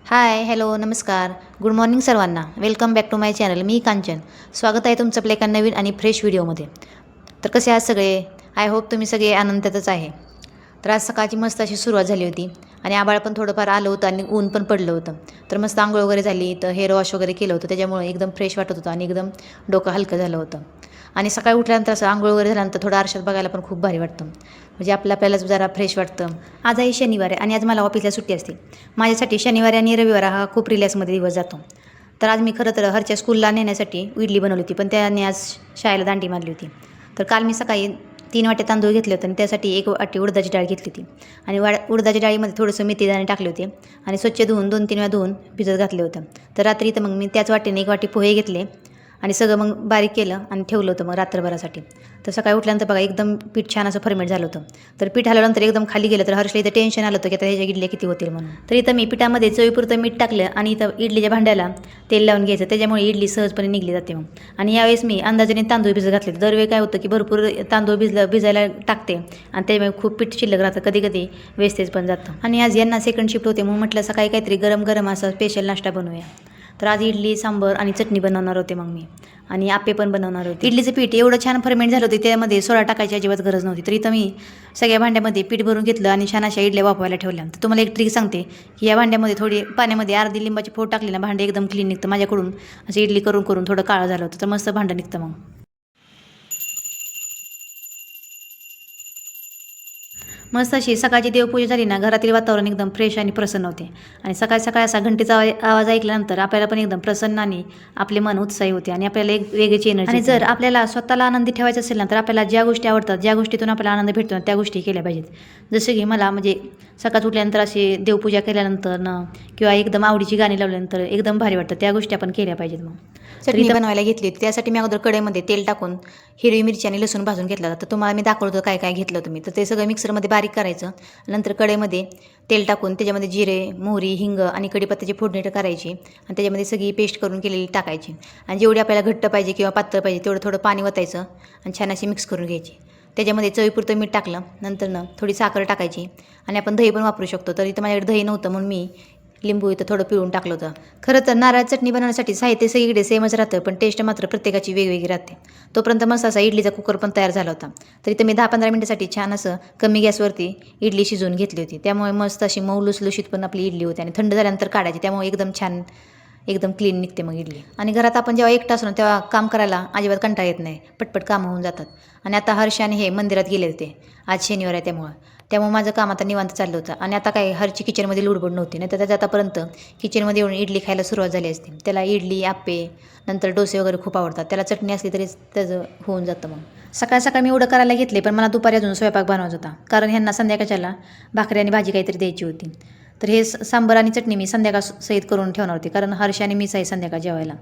हाय, hello, नमस्कार, good morning सर्वांना. Welcome back to my channel. मी कांचन. स्वागत आहे तुमचं आपल्या एका नवीन आणि फ्रेश व्हिडिओमध्ये. तर कसे आहात सगळे? आय होप तुम्ही सगळे आनंदातच आहे. तर आज सकाळची मस्त अशी सुरुवात झाली होती आणि आभाळ पण थोडंफार आलं होतं आणि ऊन पण पडलं होतं. तर मस्त आंघोळ वगैरे झाली, तर हेअर वॉश वगैरे केलं होतं. त्याच्यामुळे एकदम फ्रेश वाटत होतं आणि एकदम डोकं हलकं झालं होतं. आणि सकाळी उठल्यानंतर असं आंघोळ वगैरे झाल्यानंतर थोडं आरशात बघायला पण खूप भारी वाटतं. म्हणजे आपल्याला जरा फ्रेश वाटतं. आज आहे शनिवार आहे आणि आज मला ऑफिसला सुट्टी असते. माझ्यासाठी शनिवारी आणि रविवार हा खूप रिलॅक्समध्ये दिवस जातो. तर आज मी खरं तर हरच्या स्कूलला नेण्यासाठी इडली बनवली होती, पण त्याने आज शाळेला दांडी मारली होती. तर काल मी सकाळी 3 वाटे तांदूळ घेतले होते आणि त्यासाठी 1 वाटी उडदाची डाळ घेतली होती आणि उडदाच्या डाळीमध्ये थोडंसं मेथीदाणे टाकले होते आणि स्वच्छ धुवून 2-3 वेळा धुवून भिजत घातले होतं. तर रात्री तर मग मी त्याच वाटीने 1 वाटी पोहे घेतले आणि सगळं मग बारीक केलं आणि ठेवलं होतं मग रात्रभरासाठी. तर सकाळी उठल्यानंतर बघा एकदम पीठ छान असं फर्मेंट झालं होतं. तर पीठ हलवल्यानंतर एकदम खाली गेलं तर हर्षला इथं टेन्शन आलं होतं की आता ह्याच्या इडल्या किती होतील म्हणून. तर इथं मी पिठामध्ये चवीपुरतं मीठ टाकलं आणि इथं इडलीच्या भांड्याला तेल लावून घ्यायचं. त्याच्यामुळे इडली सहजपणे निघली जाते मग. आणि यावेळेस मी अंदाजाने तांदूळ भिजत घातले. दरवेळी काय होतं की भरपूर तांदूळ भिजायला टाकते आणि त्यामुळे खूप पीठ शिल्लक राहतं, कधी कधी वेस्टेज पण जातं. आणि आज यांना सेकंड शिफ्ट होते म्हणून म्हटलं सकाळी काहीतरी गरम गरम असं स्पेशल नाश्ता बनवूया. तर आज इडली, सांबर आणि चटणी बनवणार होते मग मी आणि आप्पे पण बनवणार होते. इडलीचं पीठ एवढं छान फर्मेंट झालं होतं, त्यामध्ये सोडा टाकायची अजिबात गरज नव्हती. तर इथं मी सगळ्या भांड्यामध्ये पीठ भरून घेतलं आणि छान अशा इडल्या वाफवायला ठेवल्या. तर तुम्हाला एक ट्रिक सांगते की या भांड्यामध्ये थोडी पाण्यामध्ये अर्धी लिंबाची फोड टाकली ना, भांडे एकदम क्लीन निघतं. माझ्याकडून असं इडली करून करून थोडं काळं झालं होतं, तर मस्त भांडं निघतं मग. मस्त अशी सकाळची देवपूजा झाली ना, घरातील वातावरण एकदम फ्रेश आणि प्रसन्न होते. आणि सकाळ सकाळ असा घंटेचा आवाज ऐकल्यानंतर आपल्याला पण एकदम प्रसन्न आणि आपले मन उत्साही होते आणि आपल्याला एक वेगळीची एनर्जी. आणि जर आपल्याला स्वतःला आनंदी ठेवायचं असेल ना, तर आपल्याला ज्या गोष्टी आवडतात, ज्या गोष्टीतून आपल्याला आनंद भेटतो ना, त्या गोष्टी केल्या पाहिजेत. जसं की मला म्हणजे सकाळ उठल्यानंतर अशी देवपूजा केल्यानंतर ना, किंवा एकदम आवडीची गाणी लावल्यानंतर एकदम भारी वाटतं. त्या गोष्टी आपण केल्या पाहिजेत. मग चटणी बनवायला घेतली होती, त्यासाठी मी अगोदर कढईमध्ये तेल टाकून हिरवी मिरची आणि लसूण भाजून घेतला होता. तर तुम्हाला मी दाखवलं होतं काय काय घेतलं होतं मी. तर ते सगळं मिक्सरमध्ये बारीक करायचं. नंतर कढईमध्ये तेल टाकून त्याच्यामध्ये जिरे, मोहरी, हिंग आणि कढीपत्त्याची फोडणी करायची आणि त्याच्यामध्ये सगळी पेस्ट करून केलेली टाकायची. आणि जेवढी आपल्याला घट्ट पाहिजे किंवा पातळ पाहिजे तेवढं थोडं पाणी ओतायचं आणि छान अशी मिक्स करून घ्यायची. त्याच्यामध्ये चवीपुरतं मीठ टाकलं. नंतर थोडी साखर टाकायची आणि आपण दही पण वापरू शकतो. तर इथं माझ्याकडे दही नव्हतं म्हणून मी लिंबू इथं थोडं पिळून टाकलं होतं. खरं तर नारळ चटणी बनवण्यासाठी साहित्य सगळीकडे सेमच राहतं, पण टेस्ट मात्र प्रत्येकाची वेगवेगळी राहते. तोपर्यंत मस्त असा इडलीचा कुकर पण तयार झाला होता. तर इथं मी 10-15 मिनिटासाठी छान असं कमी गॅसवरती इडली शिजवून घेतली होती. त्यामुळे मस्त अशी मऊ लुसलुशीत पण आपली इडली होती आणि थंड झाल्यानंतर काढायची. त्यामुळे एकदम छान, एकदम क्लीन निघते मग इडली. आणि घरात आपण जेव्हा एकटा असतो ना, तेव्हा काम करायला अजिबात कंटाळा येत नाही. पटपट कामं होऊन जातात. आणि आता हर्ष आणि हे मंदिरात गेले होते. आज शनिवार आहे त्यामुळे माझं काम आता निवांत चाललं होतं. आणि आता काय हरची किचनमध्ये लुडबुड नव्हती, नाही तर त्याच्या आतापर्यंत किचनमध्ये येऊन इडली खायला सुरुवात झाली असते. त्याला इडली, आप्पे, नंतर डोसे वगैरे खूप आवडतात. त्याला चटणी असली तरी त्याचं होऊन जातं मग. सकाळ सकाळ मी एवढं करायला घेतले, पण मला दुपारी अजून स्वयंपाक बनवायचा होता, कारण ह्यांना संध्याकाळच्याला भाकरी आणि भाजी काहीतरी द्यायची होती. तर हे सांबर आणि चटणी मी संध्याकाळ सहित करून ठेवणार होते, कारण हर्ष आणि मीच आहे संध्याकाळ जेवायला.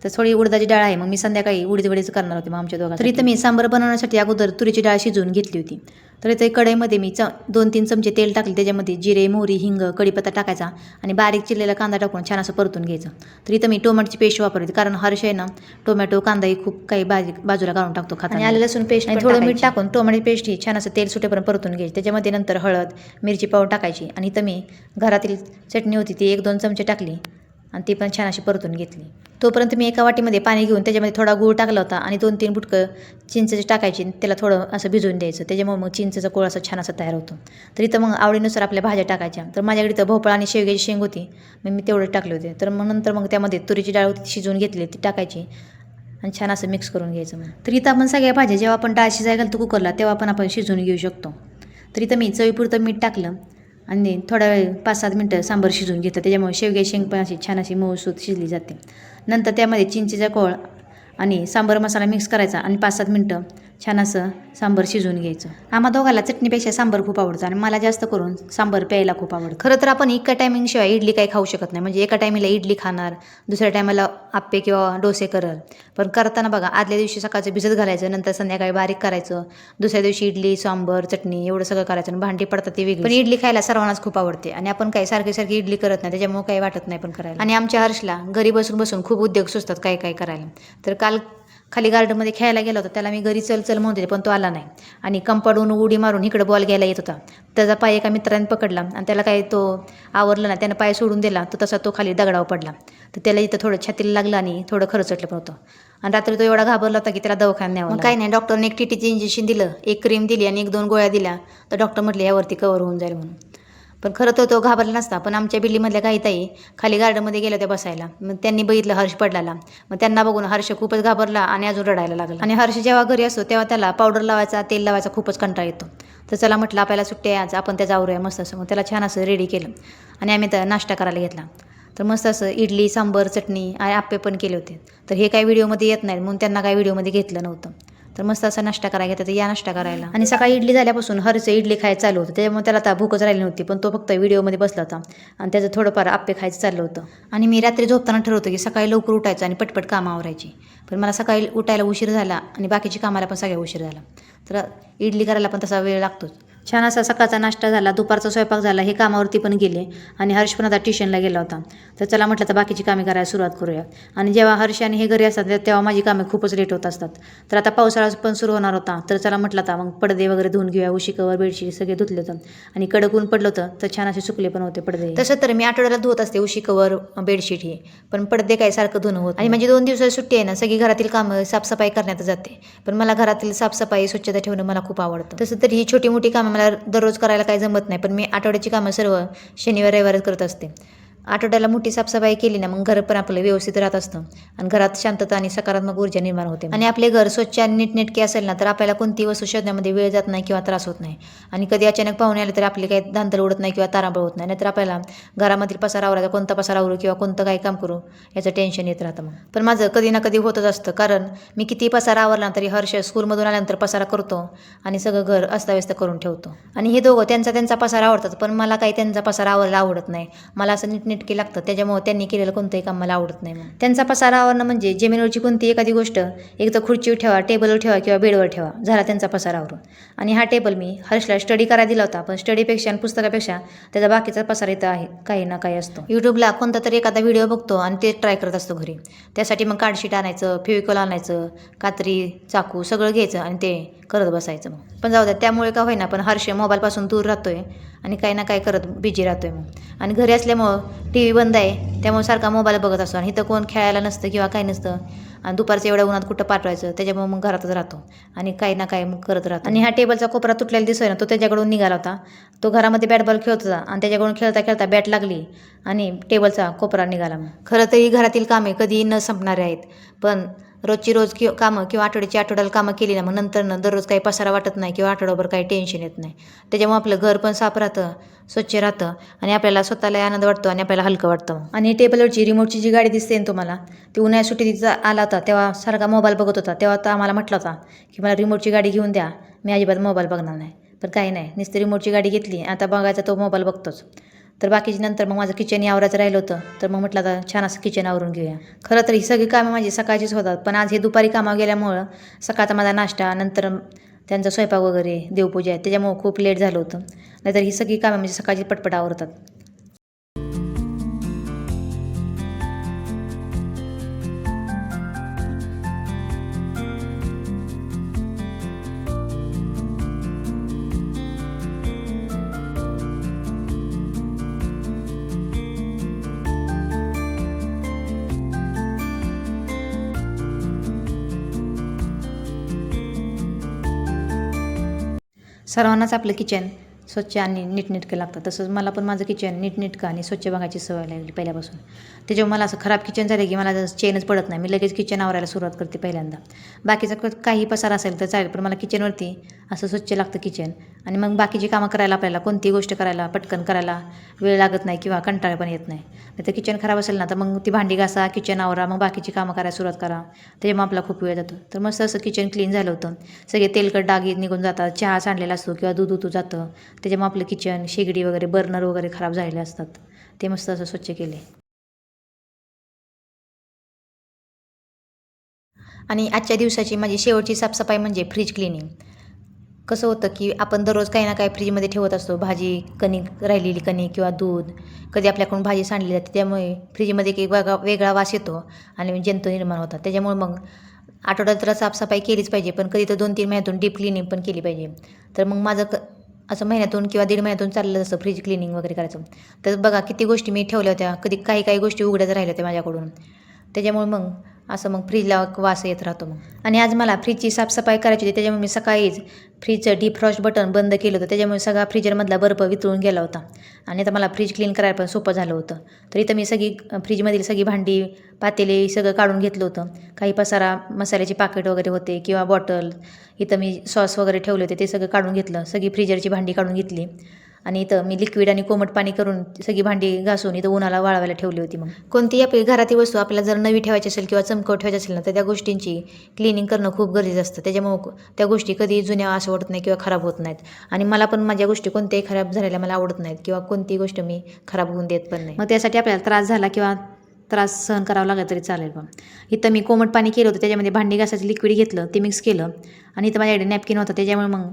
तर थोडी उडदाची डाळ आहे, मग मी संध्याकाळी उडीद करणार होते मग आमच्या दोघांसाठी. तर इथं मी सांबर बनवण्यासाठी अगोदर तुरीची डाळ शिजवून घेतली होती. तर इथे कढईमध्ये मी 2-3 चमचे तेल टाकले. त्याच्यामध्ये जिरे, मोहरी, हिंग, कढीपत्ता टाकायचा आणि बारीक चिरलेला कांदा टाकून छान असं परतून घ्यायचं. तर इथं मी टोमॅटोची पेस्ट वापरली, कारण हर्ष आहे ना टोमॅटो, कांदाही खूप काही बाजूला काढून टाकतो खाताना. आणि आलं लसूण पेस्ट आणि थोडं मीठ टाकून टोमॅटो पेस्ट ही छान असं तेल सुटेपर्यंत परतून घ्यायची. त्याच्यामध्ये नंतर हळद, मिरची पावडर टाकायची आणि इथं मी घरातील चटणी होती ती 1-2 चमचे टाकली आणि ती पण छान अशी परतून घेतली. तोपर्यंत मी एका वाटीमध्ये पाणी घेऊन त्याच्यामध्ये थोडा गूळ टाकला होता आणि 2-3 बुटकं चिंचेची टाकायची. त्याला थोडं असं भिजवून द्यायचं. त्याच्यामुळे मग चिंचेचा कोळ असं छान असं तयार होतो. तर इथं मग आवडीनुसार आपल्या भाज्या टाकायच्या. तर माझ्याकडे इथं भोपळा आणि शेवग्याची शेंग होती, मग मी तेवढे टाकले होते. तर मग नंतर मग त्यामध्ये तुरीची डाळ होती शिजवून घेतली ती टाकायची आणि छान असं मिक्स करून घ्यायचं. मग तर इथं आपण सगळ्या भाज्या जेव्हा आपण डाळ शिजायला घालतो कुकरला, तेव्हा आपण शिजवून घेऊ शकतो. तर इथं मी चवीपुरतं मीठ टाकलं आणि थोडा वेळ 5-7 मिनटं सांबर शिजवून घेतलं. त्याच्यामुळे शेवग्याची शेंग पण अशी छान अशी मऊसूत शिजली जाते. नंतर त्यामध्ये चिंचेचा कोळ आणि सांबर मसाला मिक्स करायचा आणि 5-7 मिनटं छान असं सांबर शिजवून घ्यायचं. आम्हा दोघाला चटणीपेक्षा सांबर खूप आवडतं आणि मला जास्त करून सांबर प्यायला खूप आवडतं. खरं तर आपण एका टायमिंगशिवाय इडली काही खाऊ शकत नाही. म्हणजे एका टायमिंगला इडली खाणार, दुसऱ्या टायमाला आप्पे किंवा डोसे करल. पण करताना बघा, आदल्या दिवशी सकाळचं भिजत घालायचं, नंतर संध्याकाळी बारीक करायचं, दुसऱ्या दिवशी इडली, सांबर, चटणी एवढं सगळं करायचं आणि भांडी पडतात ते वेगळी. पण इडली खायला सर्वांनाच खूप आवडते आणि आपण काही सारखी इडली करत नाही, त्याच्यामुळे काही वाटत नाही पण करायला. आणि आमच्या हर्षला घरी बसून बसून खूप उद्योग सुचतात काय काय करायला. तर काल खाली गार्डनमध्ये खेळायला गेला होता. त्याला मी घरी चल चल म्हणत होते, पण तो आला नाही. आणि कंपाऊंडहून उडी मारून इकडे बॉल घ्यायला येत होता. त्याचा पाय एका मित्राने पकडला आणि त्याला काही तो आवरला नाही. त्यानं पाय सोडून दिला, तर तसा तो खाली दगडावर पडला. तर त्याला इथं थोडं छातीला लागलं आणि थोडं खरचटलं पण होतं. आणि रात्री तो एवढा घाबरला होता की त्याला दवाखान्यात न्यावं लागलं. काही नाही, डॉक्टरने एक टीटीचं इंजेक्शन दिलं, एक क्रीम दिली आणि 1-2 गोळ्या दिल्या. तर डॉक्टर म्हटले यावरती कव्हर होऊन जाईल म्हणून. पण खरं तर तो घाबरला नसता. पण आमच्या बिल्डिंगमधल्या काही ताई खाली गार्डनमध्ये गेल्या त्या बसायला. मग त्यांनी बघितलं हर्ष पडलेला. मग त्यांना बघून हर्ष खूपच घाबरला आणि अजून रडायला लागला. आणि हर्ष जेव्हा घरी असतो तेव्हा त्याला पावडर लावायचा, तेल लावायचा खूपच कंटाळा येतो. तर चला म्हटलं आपल्याला सुट्टी आहे आज, आपण त्याचं आवरूया मस्त असं. मग त्याला छान असं रेडी केलं आणि आम्ही तर नाश्ता करायला घेतला. तर मस्त असं इडली, सांबर, चटणी आणि आप्पे पण केले होते. तर हे काही व्हिडिओमध्ये येत नाहीत म्हणून त्यांना काही व्हिडिओमध्ये घेतलं नव्हतं. तर मस्त असा नाश्ता करायला घेतात, या नाश्ता करायला. आणि सकाळी इडली झाल्यापासून हरचं इडली खायचं चालू होतं. त्याच्यामुळे त्याला आता भूकच राहिली नव्हती. पण तो फक्त व्हिडिओमध्ये बसला होता आणि त्याचं थोडंफार आप्पे खायचं चाललं होतं. आणि मी रात्री झोपताना ठरवतो की सकाळी लवकर उठायचं आणि पटपट कामं आवरायची. पण मला सकाळी उठायला उशीर झाला आणि बाकीची कामाला पण सगळ्या उशीर झाला. तर इडली करायला पण तसा वेळ लागतोच. छान असा सकाळचा नाश्ता झाला, दुपारचा स्वयंपाक झाला, हे कामावरती पण गेले. आणि हर्ष पण आता ट्युशनला गेला होता. तर चला म्हटलं तर बाकीची कामे करायला सुरुवात करूया. आणि जेव्हा हर्ष आणि हे घरी असतात तेव्हा माझी कामे खूपच लेट होत असतात. तर आता पावसाळा पण सुरू होणार होता. तर चला म्हटलं आता मग पडदे वगैरे धुवून घेऊया. उशी कवर, बेडशीट सगळे धुतले होतं आणि कडक ऊन पडलं होतं तर छान असे सुकले पण होते पडदे. तसं तर मी आठवड्याला धुवत असते उशी कवर, बेडशीट हे. पण पडदे काय सारखं धुणं होत. आणि म्हणजे 2 दिवसाची सुट्टी आहे ना, सगळी घरातील कामं साफसफाई करण्यात जाते. पण मला घरातील साफसफाई, स्वच्छता ठेवणं मला खूप आवडतं. तसं तर ही छोटी मोठी कामं मला दररोज करायला काही जमत नाही. पण मी आठवड्याची कामं सर्व शनिवार रविवारच करत असते. आठवड्याला मोठी साफसफाई केली ना, मग घर पण आपलं व्यवस्थित राहत असतं आणि घरात शांतता आणि सकारात्मक ऊर्जा निर्माण होते. आणि आपले घर स्वच्छ आणि नीटनेटके असेल ना, तर आपल्याला कोणतीही वस्तू शोधण्यामध्ये वेळ जात नाही किंवा त्रास होत नाही. आणि कधी अचानक पाहुणे आले तर आपली काही धांदल उडत नाही किंवा तारांबळ होत नाही. नाहीतर आपल्याला घरामधील पसारा आवरायचा, कोणता पसारा आवरू किंवा कोणतं काही काम करू याचं टेन्शन येत राहतं. मग पण माझं कधी ना कधी होतच असतं. कारण मी किती पसारा आवरला तरी हर्ष स्कूलमधून आल्यानंतर पसारा करतो आणि सगळं घर अस्ताव्यस्त करून ठेवतो. आणि हे दोघं त्यांचा पसारा आवडतात, पण मला काही त्यांचा पसारा आवरायला आवडत नाही. मला असं नीटनेटके लागतं. त्याच्यामुळे त्यांनी केलेलं कोणतंही काम मला आवडत नाही. मग त्यांचा पसारा आवरणं म्हणजे जमिनीवरची कोणती एखादी गोष्ट एक तर खुर्चीवर ठेवा, टेबलवर ठेवा किंवा बेडवर ठेवा, झाला त्यांचा पसारा आवरून. आणि हा टेबल मी हर्षला स्टडी करायला दिला होता. पण स्टडीपेक्षा आणि पुस्तकापेक्षा त्याचा बाकीचा पसारा इथं आहे, काही ना काही असतो. यूट्यूबला कोणता तरी एखादा व्हिडिओ बघतो आणि ते ट्राय करत असतो घरी. त्यासाठी मग कार्डशीट आणायचं, फेविकॉल आणायचं, कात्री, चाकू सगळं घ्यायचं आणि ते करत बसायचं. मग पण जाऊ द्या, त्यामुळे का होईना पण हर्ष मोबाईलपासून दूर राहतोय आणि काही ना काही करत बिझी राहतोय. मग आणि घरी असल्यामुळं TV बंद आहे, त्यामुळे सारखा मोबाईल बघत असतो. आणि इथं कोण खेळायला नसतं किंवा काही नसतं. आणि दुपारचं एवढ्या उन्हात कुठं पाठवायचं, त्याच्यामुळे मग घरातच राहतो आणि काही ना काही मग करत राहतो. आणि हा टेबलचा कोपरा तुटलेला दिसतोय ना, तो त्याच्याकडून निघाला होता. तो घरामध्ये बॅट बॉल खेळत होता आणि त्याच्याकडून खेळता खेळता बॅट लागली आणि टेबलचा कोपरा निघाला. मग खरं तरी घरातील कामे कधीही न संपणारे आहेत. पण रोजची रोज कामं किंवा आठवड्याला कामं केली ना, मग नंतर दररोज काही पसारा वाटत नाही किंवा आठवड्याभर काही टेन्शन येत नाही. त्याच्यामुळे आपलं घर पण साफ राहतं, स्वच्छ राहतं आणि आपल्याला स्वतःला आनंद वाटतो आणि आपल्याला हलकं वाटतं. आणि टेबलवरची रिमोटची जी गाडी दिसते ना तुम्हाला, ती उन्हाळ्यात सुट्टीचा आला होता तेव्हा सारखा मोबाईल बघत होता. तेव्हा तर आम्हाला म्हटलं होता की मला रिमोटची गाडी घेऊन द्या, मी अजिबात मोबाईल बघणार नाही. पण काही नाही, नुसती रिमोटची गाडी घेतली, आता बघायचा तो मोबाईल बघतोच. तर बाकीची नंतर मग माझं किचन आवरायचं राहिलं होतं. तर मग म्हटलं आता छान असं किचन आवरून घेऊया. खरं तर ही सगळी कामं माझी सकाळचीच होतात. पण आज हे दुपारी कामावर गेल्यामुळं सकाळचा माझा नाश्ता, नंतर त्यांचा स्वयंपाक वगैरे, देवपूजा आहे, त्याच्यामुळं खूप लेट झालं होतं. नाहीतर ही सगळी कामं म्हणजे सकाळची पटपट आवरतात. सर्वांनाच आपलं किचन स्वच्छ आणि नीटनेटकं लागतं. तसंच मला पण माझं किचन नीटनेटकं आणि स्वच्छ बघायची सवय लागली पहिल्यापासून. त्याच्यामुळे मला असं खराब किचन झालं की मला चेनच पडत नाही. मी लगेच किचन आवरायला सुरुवात करते पहिल्यांदा. बाकीचा काही पसारा असेल तर चालेल, पण मला किचनवरती असं स्वच्छ लागतं किचन. आणि मग बाकीची कामं करायला आपल्याला कोणतीही गोष्ट करायला पटकन करायला वेळ लागत नाही किंवा कंटाळा पण येत नाही. नाहीतर किचन खराब असेल ना, तर मग ती भांडी घासा, किचन आवरा, मग बाकीची कामं करायला सुरुवात करा, त्याच्यामुळे आपला खूप वेळ जातो. तर मस्त असं किचन क्लीन झालं होतं. सगळे तेलकट डाग निघून जातात, चहा सांडलेला असतो किंवा दूध उतू जातं, त्याच्यामुळे आपलं किचन, शेगडी वगैरे, बर्नर वगैरे खराब झालेले असतात, ते मस्त असं स्वच्छ केले. आणि आजच्या दिवसाची माझी शेवटची साफसफाई म्हणजे फ्रीज क्लिनिंग. कसं होतं की आपण दररोज काही ना काही फ्रीजमध्ये ठेवत असतो, भाजी, कणिक, राहिलेली कणिक किंवा दूध, कधी आपल्याकडून भाजी सांडली जाते, त्यामुळे फ्रीजमध्ये एक वेगळा वास येतो आणि जंतू निर्माण होतात. त्याच्यामुळे मग आठवड्यात तर साफसफाई केलीच पाहिजे, पण कधी तर 2-3 महिन्यातून डीप क्लिनिंग पण केली पाहिजे. तर मग माझं असं महिन्यातून किंवा 1.5 महिन्यातून चाललं असतं फ्रीज क्लिनिंग वगैरे करायचं. तर बघा किती गोष्टी मी ठेवल्या होत्या, कधी काही गोष्टी उघड्याच राहिल्या होत्या माझ्याकडून. त्याच्यामुळे मग फ्रीजला वास येत राहतो मग. आणि आज मला फ्रीजची साफसफाई करायची होती, त्याच्यामुळे मी सकाळीच फ्रीजचं डीफ्रॉस्ट बटन बंद केलं होतं. त्याच्यामुळे सगळा फ्रीजरमधला बर्फ वितळून गेला होता आणि आता मला फ्रीज क्लीन करायला पण सोपं झालं होतं. तर इथं मी फ्रीजमधील सगळी भांडी, पातेले सगळं काढून घेतलं होतं. काही पसारा, मसाल्याचे पाकिट वगैरे होते किंवा बॉटल, इथं मी सॉस वगैरे ठेवले होते ते सगळं काढून घेतलं. सगळी फ्रीजरची भांडी काढून घेतली आणि इथं मी लिक्विड आणि कोमट पाणी करून सगळी भांडी घासून इथं उन्हाला वाळवायला ठेवली होती. मग कोणतीही आपली घरातील वस्तू आपल्याला जर नवी ठेवायची असेल किंवा चमकवत ठेवायची असेल ना, तर त्या गोष्टींची क्लिनिंग करणं खूप गरजेचं असतं. त्याच्यामुळं त्या गोष्टी कधी जुन्या असं वाटत नाही किंवा खराब होत नाहीत. आणि मला पण माझ्या गोष्टी कोणत्याही खराब झालेल्या मला आवडत नाहीत किंवा कोणतीही गोष्ट मी खराब होऊन देत पण नाही. मग त्यासाठी आपल्याला त्रास झाला किंवा त्रास सहन करावा लागला तरी चालेल. पण इथं मी कोमट पाणी केलं होतं, त्याच्यामध्ये भांडी घासायचं लिक्विड घेतलं, ते मिक्स केलं आणि इथं माझ्याकडे नॅपकिन होतं, त्याच्यामुळे मग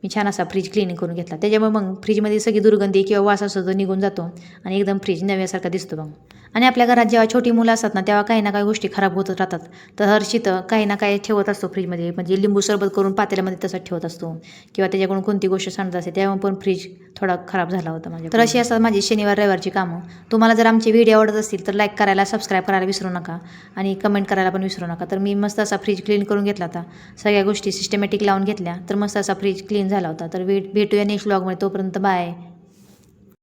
मी छान असा फ्रीज क्लिनिंग करून घेतला. त्याच्यामुळे मग फ्रीजमध्ये सगळी दुर्गंधी किंवा वास असतो तो निघून जातो आणि एकदम फ्रीज नव्यासारखा दिसतो मग. आणि आपल्या घरात जेव्हा छोटी मुलं असतात ना, तेव्हा काही ना काही गोष्टी खराब होतच राहतात. तर हर्षित काही ना काही ठेवत असतो फ्रीजमध्ये, म्हणजे लिंबू सरबत करून पातेल्यामध्ये तसंच ठेवत असतो किंवा त्याच्याकडून कोणती गोष्ट सांडत असते, त्यामुळे पण फ्रीज थोडा खराब झाला होता माझ्या. तर अशी असतात माझी शनिवार रविवारची कामं. तुम्हाला जर आमचे व्हिडिओ आवडत असतील तर लाईक करायला, सबस्क्राईब करायला विसरू नका आणि कमेंट करायला पण विसरू नका. तर मी मस्त असा फ्रीज क्लीन करून घेतला होता, सगळ्या गोष्टी सिस्टमॅटिक लावून घेतल्या, तर मस्त असा फ्रीज क्लीन झाला होता. तर भेटूया नेक्स्ट व्लॉगमध्ये. तोपर्यंत बाय.